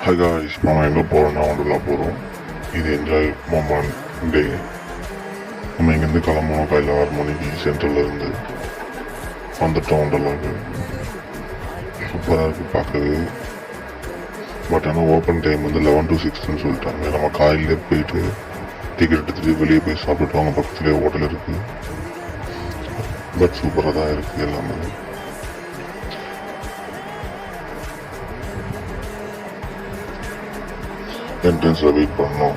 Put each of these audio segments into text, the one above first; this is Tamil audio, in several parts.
ஹாய் காய்ஸ், நம்ம எங்கே போகிறோம்னா ஒண்டர்லா போகிறோம். இது என்ஜாய் மொமெண்ட் டே. நம்ம இங்கேருந்து கிளம்பணும் காலையில் 6 மணிக்கு சென்ட்ரலில் இருந்து வந்துட்டோம் ஒண்டர்லாவுக்கு. சூப்பராக இருக்குது பார்க்கவே. பட் ஆனால் ஓப்பன் டைம் வந்து 11 to 6ன்னு சொல்லிட்டாங்க. நம்ம காலையிலே போயிட்டு டிக்கெட் எடுத்துகிட்டு வெளியே போய் சாப்பிட்டுட்டு வாங்க, பக்கத்துலேயே ஹோட்டல் இருக்குது. பட் சூப்பராக தான் இருக்குது எல்லாமே. என்ட்ரன்ஸில் வெயிட் பண்ணோம்.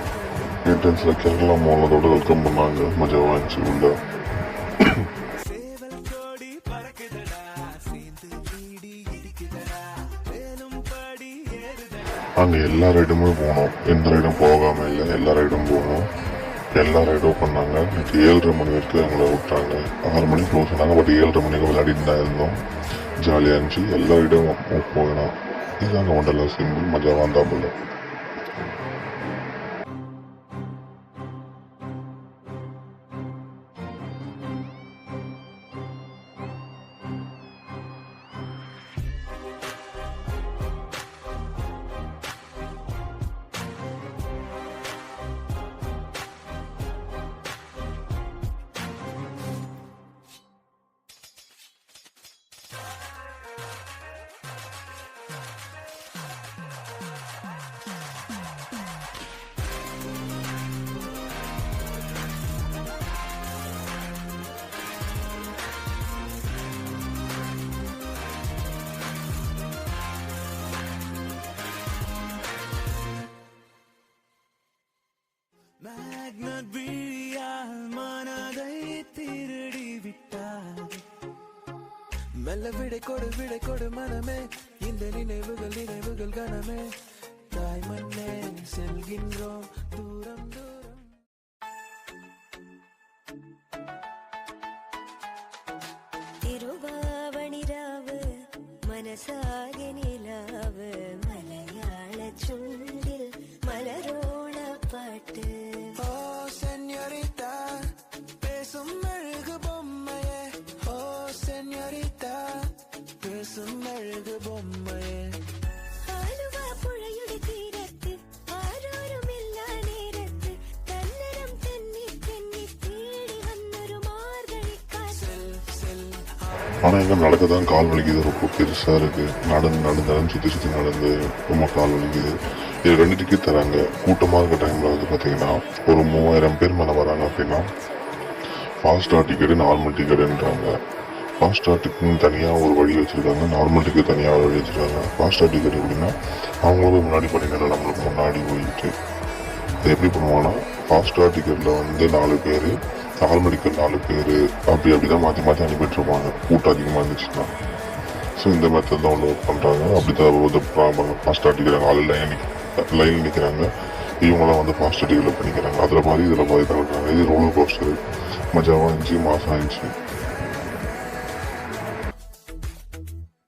என்ட்ரன்ஸில் கேரளா மாலோட வெல்கம் பண்ணாங்க. மஜாவாக இருந்துச்சு உள்ள. அங்கே எல்லா ரைடுமே போனோம். எந்த ரைடும் போகாமல் இல்லை, எல்லா ரைடும் போனோம். எல்லா ரைடும் பண்ணாங்க. இன்னைக்கு 7:30 மணி வரைக்கும் அவங்கள விட்டாங்க. 6 மணிக்கு க்ளோஸ் பண்ணாங்க. பட் 7:30 மணிக்கு விளையாடிட்டு தான் இருந்தோம். ஜாலியாக இருந்துச்சு. எல்லா ரைடும் போகலாம். இதுதாங்க ஒண்டர்லா சிம்பிள். மஜாவாக இருந்தாப்புல. மேக்னட் விழியால் மனதை திருடி விட்டார். மெல்ல விடை கொடு மனமே, இந்த நினைவுகள் கனமே. தாய் மண்ணே செல்கின்றோம் தூரம் தூரம். திருவாவணிராவு மனசாக நிலாவு, மலையாள சுண்டில் மலரோண பாட்டு. ஓ சென்யோரிட்டா பேசும் அழகு பொம்மையே, ஓ சென்யோரிட்டா பேசும் அழகு பொம்மையே. ஆலுவா புழையுடைய தீரத்து ஆரோரும் இல்லா நேரத்து, தன்னரம் தண்ணி தேடி வந்தொரு மார்கழி காற்று. ஆனால் எங்கே நடக்க தான் கால் வலிக்குது. ரொம்ப பெருசாக இருக்குது. நடந்து சுற்றி நடந்து ரொம்ப கால் வலிக்குது. இது 2 டிக்கெட் தராங்க. கூட்டமாக இருக்க டைமில் வந்து பார்த்தீங்கன்னா ஒரு 3000 பேர் மேலே வராங்க. அப்படின்னா ஃபாஸ்டாக டிக்கெட்டு, நார்மல் டிக்கெட்டுன்றாங்க. ஃபாஸ்டாக டிக்கெட்னு தனியாக ஒரு வழி வச்சுருக்காங்க, நார்மல் டிக்கெட் தனியாக வழி வச்சுருக்காங்க. ஃபாஸ்டாக டிக்கெட் எப்படின்னா அவங்களும் முன்னாடி பண்ணிங்கன்னா நம்மளுக்கு முன்னாடி போயிட்டு இது எப்படி பண்ணுவாங்கன்னா, ஃபாஸ்டாக டிக்கெட்டில் வந்து 4 பேர், நார்மல் டிக்கெட் 4 பேர், அப்படி தான் மாற்றி அனுப்பிட்டுருப்பாங்க கூட்டம் அதிகமாக இருந்துச்சுன்னா. ஸோ இந்த மெத்தட் தான் ஒன்று ஒர்க் பண்ணுறாங்க. அப்படி தான் ஃபாஸ்டாக டிக்கெட் ஆள் லைன் நிற்கிறாங்க. இவங்களாம் வந்து ஃபாஸ்டாக டிக்கெட்டில் பண்ணிக்கிறாங்க. அதில் பாதி இதில் பாதி தான் இருக்கிறாங்க. இது ரோலர் கோஸ்டர். மஜாவாக இருந்துச்சு, மாசம் இருந்துச்சு.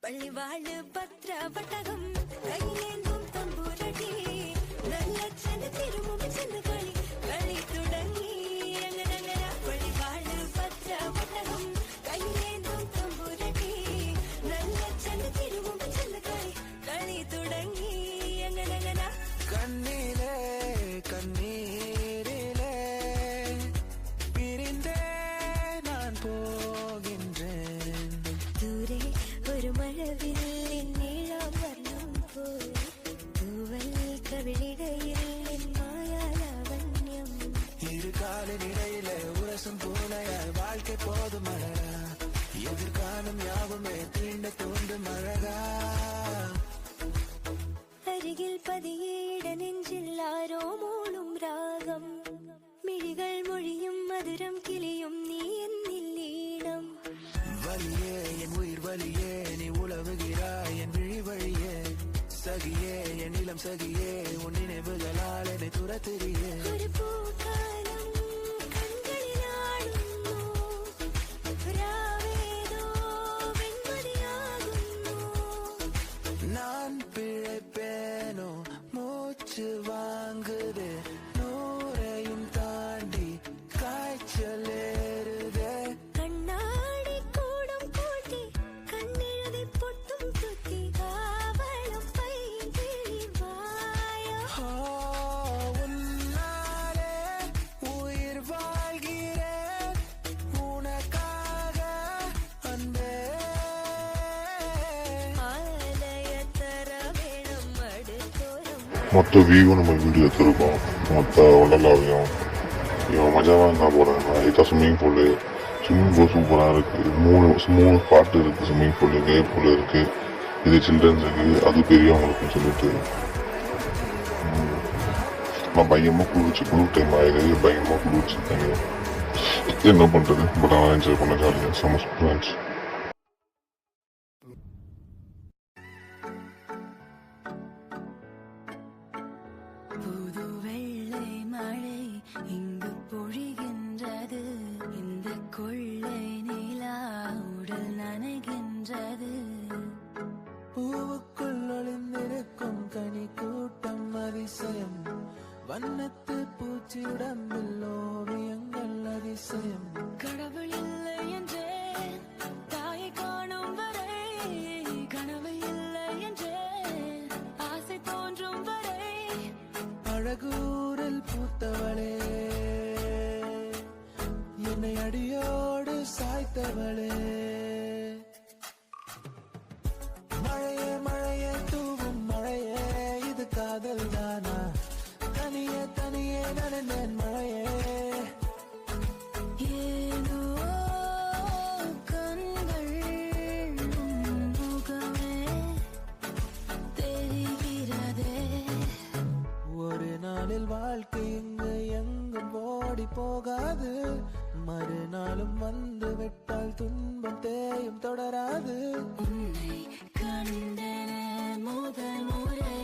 பள்ளிவாழு பத்ரவட்டகம் கையிலேந்தும் தம்பூரடி, நல்ல சந்த திருமுக சந்த களி களி தொடங்கி. பள்ளிவாழு பத்ரவட்டகம் கையிலேந்தும் தம்பூரடி, நல்ல சந்த திருமுக சந்த களி களி தொடங்கி. கண்ணிலே கண்ணீரிலே பிரிந்தே நான் போகின்றேன். தூரே ஒரு மழவில் என் நீளம் வர்ணம் போய், தூவல் கவிழிடையில் என் மாயாலாவண்யம். இரு காலின் இடையிலே உரசும் பூனையாய் வாழ்க்கை போதும் அழகா, எதிர்காலம் யாவுமே தீண்ட தூண்டும் அழகா. அருகில் பதியேட நெஞ்சில் ஆரோ மூளும் ராகம், மிழிகள் மொழியும் மதுரம் கிளியும் நீ என்னில் ஈனம். வலியே என் உயிர் வலியே, நீ உலவுகிறாய் என் விழி வழியே. சகியே என் இளம் சகியே, உன் நினைவுகளால் என்னை துரத்துறியே. ஒரு பூக்காலம் கண்களில் ஆடுமோ, ராவேதோ வெண்மதியாகுமோ. நான் பிழைப்பேனோ, மூச்சு வாங்குதே, 100ஐயும் தாண்டி காய்ச்சல் ஏறுதே. கண்ணாடி கூடும் கூட்டி கண்ணெழுதி பொட்டும் துத்தி, காவலும் பைங்கிழி மொத்த வியூவும் நம்ம வீடியோ எடுத்துருக்கோம். மொத்த உலகாவையும் இவன் மஜாவாக இருந்தால் போகிறேன். லைட்டாக ஸ்விம்மிங் பூல் சூப்பராக இருக்குது. மூணு பார்ட் இருக்குது. ஸ்விம்மிங் பூல், வேவ் பூல் இருக்குது, இது சில்ட்ரன்ஸுக்கு, அது பெரியவங்களுக்குன்னு சொல்லிட்டு நான் பயமாக குளிர் டைம் ஆயிடுது. பயமாக குளிர்ச்சிருக்காங்க. என்ன பண்ணுறது, பட் ஆனால் என்ஜாய் பண்ண ஜாலியாக செம்ம சூப்பராக இருந்துச்சு. புது வெள்ளை மழை இங்கு பொழிகின்றது. இந்த கொள்ளை நிலா உடல் நனைகின்றது. பூவுக்குள் ஒளிந்திருக்கும் கனி கூட்டம் அதிசயம். வண்ணத்து பூச்சி உடம்பில் ஓவியங்கள் அதிசயம். கடவுள் இல்லை என்றேன் தாயை காணும் வரை. கனவு இல்லை என்றேன் ஆசை தோன்றும் வரை. அழகூரில் பூத்தவளே, என்னை அடியோடு சாய்த்தவளே. மழையே மழையே தூவும் மழையே, இது காதல் தானா? தனியே தனியே நடந்தேன் மழையே. ஏனோ கண்கள் உன் முகமே தெரிகிறதே. ஒரு நாளில் வாழ்க்கை இங்கு எங்கும் ஓடி போகாது. மறுநாளும் வந்து விட்டால் துன்பம் தேயும் தொடராது. உன்னை கண்டனே முதல் முறை.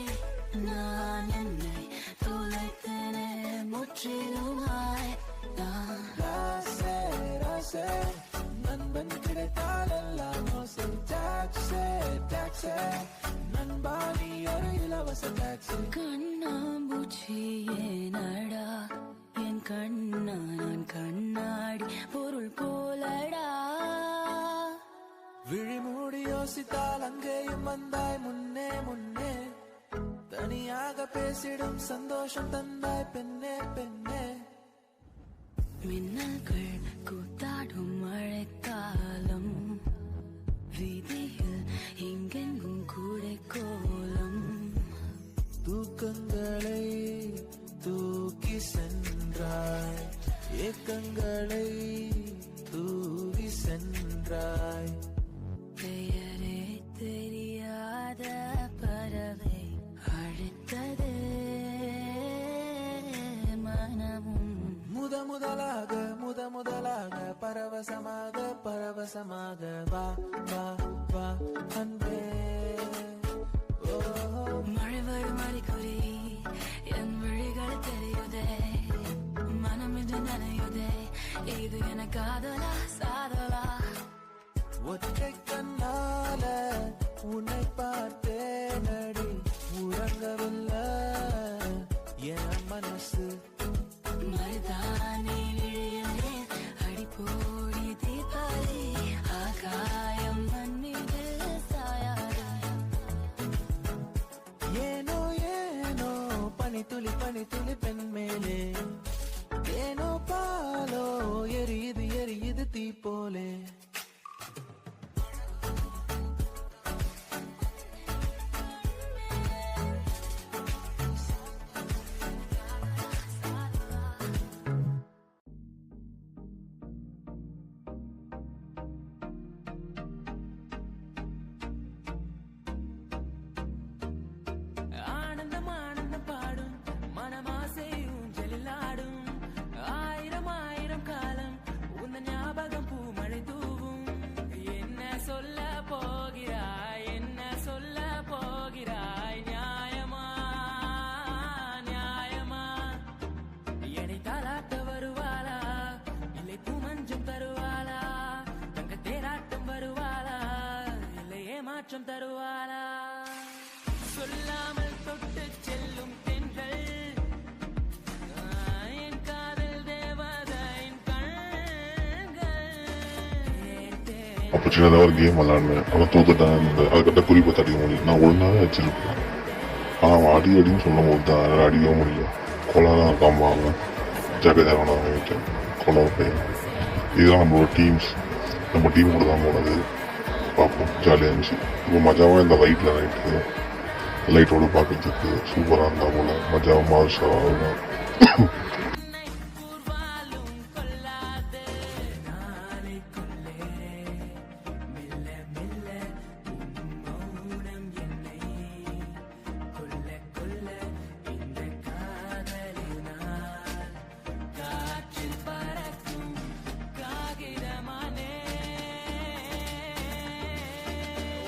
நான் என்னை தொலைத்தனே முற்றிலுமாய். நான் ராசே ராசே, நண்பன் கிடைத்தால் எல்லாம் ஓசை. டாக்ஸே டாக்ஸே, நண்பா நீ ஒரு இலவச டாக்ஸி. கண்ணாம்பூச்சியே நடா என் கண்ணா. நான் கண்ணாடி பொருள் போலடா. விழிமூடி யோசித்தால் அங்கேயும் வந்தாய் முன்னே முன்னே. தனியாக பேசிடும் சந்தோஷம் தந்தாய் பெண்ணே பெண்ணே. மின்னல்கள் கூத்தாடும் மழைக்காலம். வீதியில் எங்கெங்கும் கூடை கோலம். தூக்கங்களை தூக்கி சென்றாய், ஏக்கங்களை தூவி சென்றாய். பெயரே தெரியாத பறவை அழைத்தது மனமும். முதலாக பரவசமாக பரவசமாக வா வா வா அன்பே. மழை வரும் அறிகுறி என் விழிகள் தெரியுதே. மனம் இது நனையுதே. இது என காதலா சாதலா? ஒற்றை கண்ணால உன்னை பார்த்தேன் அடி. உறங்கவில்லை என் மனசு. மருதானி விழியிலே அடிப்போடி தீபாவளி. ஆகாயம் மண் மீது சாயாது. ஏனோ ஏனோ பனி துளி பெண் மேலே. ஏனோ பாலோ எரியுது தீ போலே. ஆனந்தம் ஆனந்தம் பாடும் மனமாசை ஊஞ்சலில் ஆடும். ஆயிரம் ஆயிரம் காலம் உந்த ஞாபகம் பூமழை தூவும். என்ன சொல்ல போகிறாய், என்ன சொல்ல போகிறாய்? நியாயமா நியாயமா? எடை தாளாட்ட வருவாளா, இல்லை பூமஞ்சம் தருவாளா? தங்க தேராட்டம் வருவாளா, இல்லை ஏமாற்றம் தருவாளா? சொல்லாமல் தொட்டு செல்லும் தென்றல் என் காதல் தேவதையின் கண்கள். அப்போ சின்னதாக ஒரு கேம் விளாடுனேன். அவன் தோத்துட்டான். அதுக்கிட்ட குறிப்பை தடிக்க முடியும். நான் ஒழுங்காகவே வச்சிருப்பேன். ஆனால் அவன் அடின்னு சொல்லும் போது தான் என்னால் அடிக்கவும் முடியும். கொலாதான் இருக்கான் அவன். ஜெகதேவன் அவன் கொலா பையன். இதுதான் நம்மளோட டீம்ஸ். நம்ம டீம் கூட தான் போனது. பார்ப்போம், ஜாலியாக இருந்துச்சு. இப்போ மஜாவாக இந்த லைட்டில் நைட்டு லைட்டோட பார்க்கறதுக்கு சூப்பராக இருந்தா போல மஜா மாஷா இருக்கும். என்னை கூர்வாலும் கொள்ளாது நாளைக்குள்ளே மெல்ல மெல்ல உன் மௌனம் என்னை கொல்ல கொல்ல இந்த காதலினால் காற்றில் பறக்கும் காகிதமானே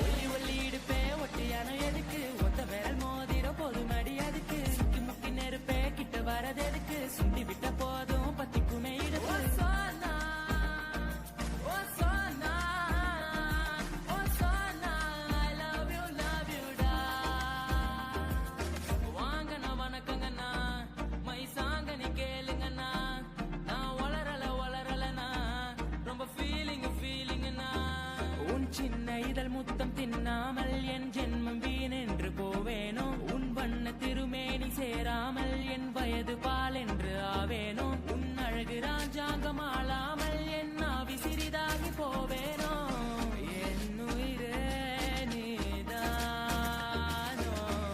ஒல்லி ஒல்லி இடுப்பே ஒட்டியான எதுக்கு ஒத்த விரல் மோதிர போதும் அடி அதுக்கு சுக்கி முக்கி நெருப்பே கிட்ட வரது எதுக்கு சுண்டி விட்ட போதும் பத்திக்குமே இடுப்பு ஓ சோனா I love you டா வாங்கண்ணா வணக்கங்கண்ணா மை சாங்க நீ கேளுங்கண்ணா நான் வளரலண்ணா ரொம்ப ஃபீலிங்ண்ணா உன் சின்ன இதழ் முத்தம் தின்னாமல் என் ஜென்மம் வீணென்று போவேனோ உன் வண்ண திருமேனி சேராமல் என் வயது பால் என்று ஆவேனோ உன் அழகு ராஜாங்கம் ஆளாமல் என் ஆவி சிறிதாகி போவேனோ என் உயிரே நீதானோ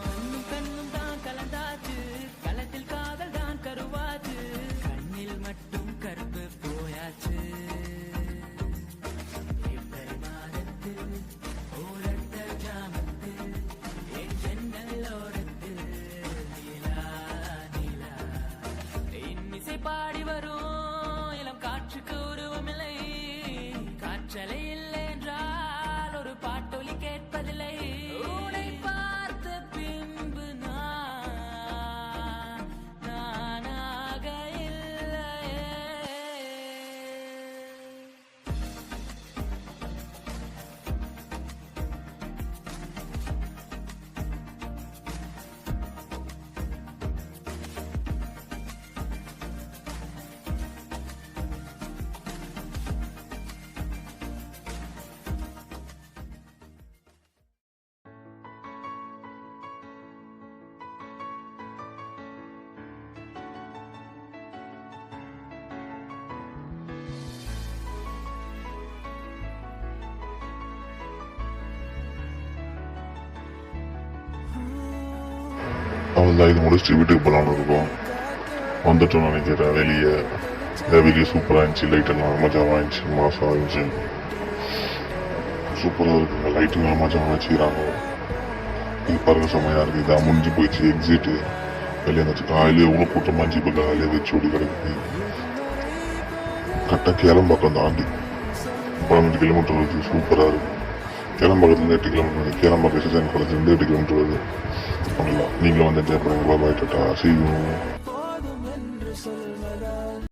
கண்ணும் கண்ணும் தான் கலந்தாச்சு களத்தில் காதல் தான் கருவாச்சு கண்ணில் மட்டும் கருப்பு போயாச்சு ஏப்ரல் மாதத்தில் ஓரத்த ஜாமத்தில் என் ஜன்னலோரத்தில் நிலா நிலா இன்னிசை பாடி வரும் இளம் காற்றுக்கு உருவமில்லை காற்றலை இல்லை என்றால் ஒரு பாட்டொலி கேட்பதில்லை உன்னை பார்த்த பின்பு நானாக இல்லையே. அவள் தான் இது முடிச்சுட்டு வீட்டுக்கு போகலான்னு இருக்கோம். வந்துட்டோம்னு நினைக்கிறேன். வெளியே சூப்பராக இருந்துச்சு. லைட்டெல்லாம் மஜாவாக இருந்துச்சு, மாசாக இருந்துச்சு, சூப்பராக இருக்குங்க. லைட்டுங்கெல்லாம் மஜாவாக வச்சுக்கிறாங்க. இது பாருங்க செம்மையாக இருக்குது. இதான் முடிஞ்சு போயிடுச்சு எக்ஸிட்டு. வெளியே இருந்துச்சு காலையிலே எவ்வளோ கூட்டமாக இருந்துச்சு. இப்போ காலையிலே வச்சு ஓடி கிடக்குது. கரெக்டாக கேரம்பாக்கம் தாண்டி 12 கிலோமீட்டர் வருது. சூப்பராக இருக்குது. கேரம்பாக்கத்துலேருந்து 8 கிலோமீட்டர் வருது. கேரம்பாக்கம் எஸ்எஸ்என் காலேஜ்லேருந்து 8 கிலோமீட்டர் வருது. அவ்வளோதான். நீங்களும் வந்து என்ஜாய் பண்ணுங்க. பாய் டாட்டா. See you.